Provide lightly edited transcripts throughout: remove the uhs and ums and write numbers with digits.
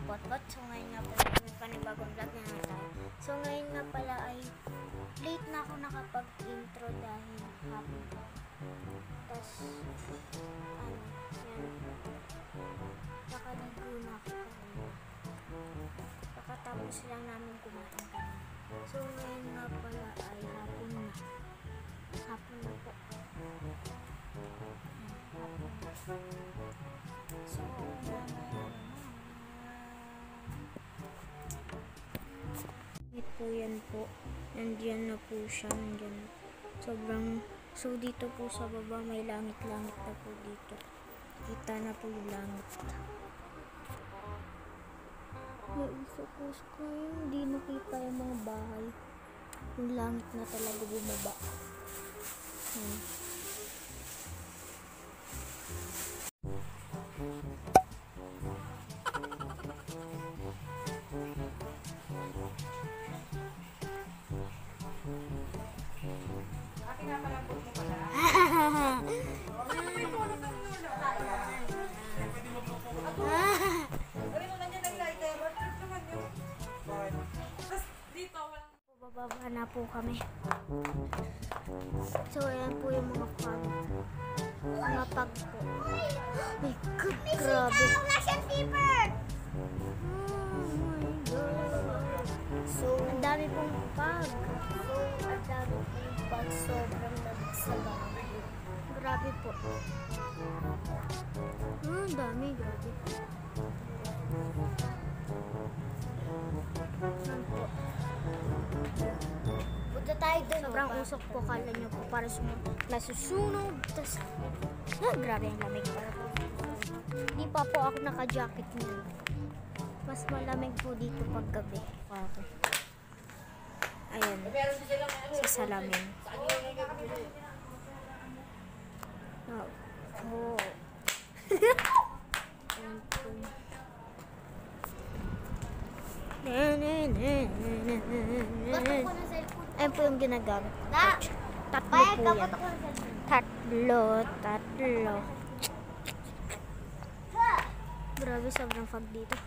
Potpot. So ngayon nga pala may panibagong vlog na nga tayo. So ngayon nga pala ay late na ako nakapag-intro dahil hapon ko. Tapos yan. Nakaligo na ako kanina. Kakatapos lang namin kumain kanina. So ngayon nga pala ay hapon na. Hapon na po. So, ito yan po. Nandiyan na po siya. Nandiyan. So dito po sa baba may langit-langit na po dito. Kita na po yung langit. May isa po sa hindi nakita yung mga bahay. Yung langit na talaga bumaba. Bababa na po kami. So ayan po yung mga pag. Mga pag po. My God, grabe. Oh my God. So ang dami pong pag. Sobrang nagsabang. Grabe po. Ang dami, grabe. Punta tayo doon. Sobrang usok po, kala nyo po para nasusunog. Tapos, grabe ang lamig. Hindi pa po ako naka-jacket niya. Mas malamig po dito pag gabi. Ayan, sa salamin. Oh. Ayan po yung ginagamit. Tatlo po yan. Tatlo. Grabe, sobrang fog dito.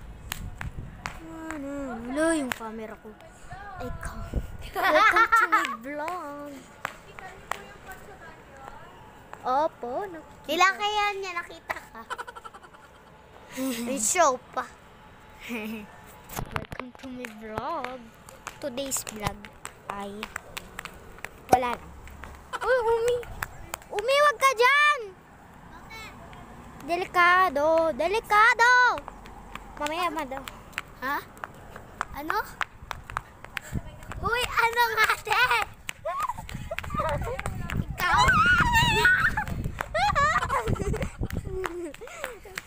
Hello, yung camera ko. Welcome to my vlog. Opo, nakita. Ilang kaya niya nakita ka? May show pa. Welcome to my vlog. Today's vlog ay wala lang. Uy, Umi, wag ka dyan! Delikado! Mamaya daw. Ha? Ano? Uy, ano nga ate? Ikaw?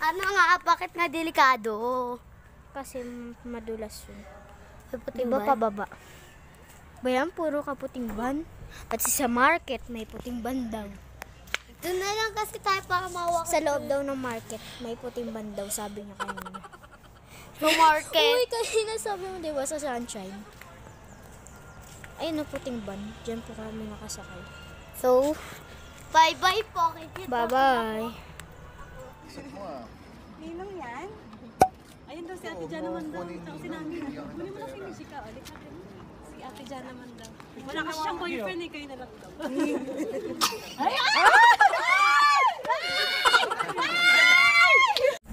Ano nga, bakit nga delikado? Kasi madulas yun. Iba pababa. Bayan, puro kaputing ban. At sa market, may puting ban daw. Doon na lang kasi tayo para mawak. Sa loob daw ng market, may puting ban daw, sabi niya kanina. Sa market? Uy, kanina sabi mo, diba, sa sunshine? Ayun na puting ban. Diyan po kami nakasakay. So, bye-bye po. Bye-bye. Ninong yan? Ayun daw si Ate Jan naman daw. Tapos si Nami. Kunin mo na si Mishika. Si Ate Jan naman daw. Wala kasi siyang boyfriend eh. Kayo na lang daw.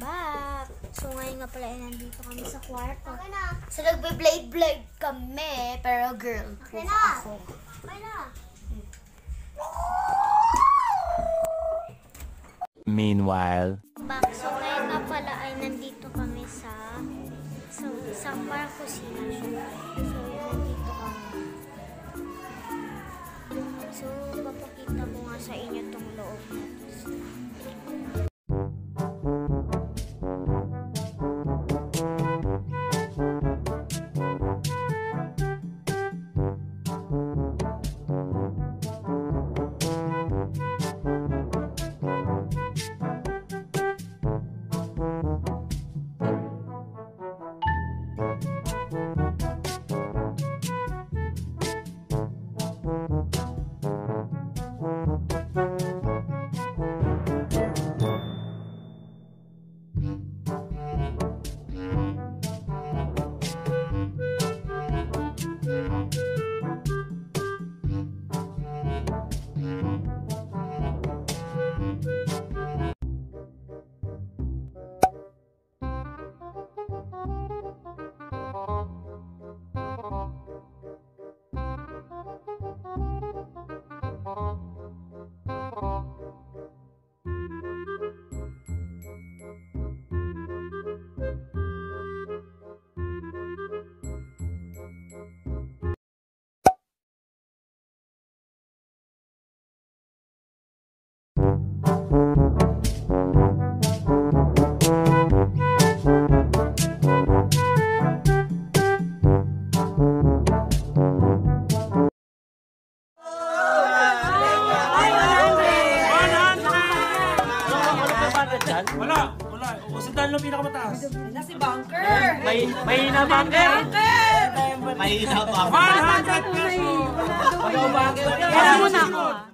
Back! So ngayon nga pala nandito kami sa kwarto. So nagbe-blade kami. Pero girl po ako. Meanwhile, Back. So ngayon nga pala ay nandito kami sa isang parang kusina. So nandito kami. So papakita ko nga sa inyo tong loob natin. Dan? Wala. O si Dan lang pinakamataas. Na si Bunker! Mahina Bunker! Mahina Bunker! 100 pesos! Kaya mo na ako.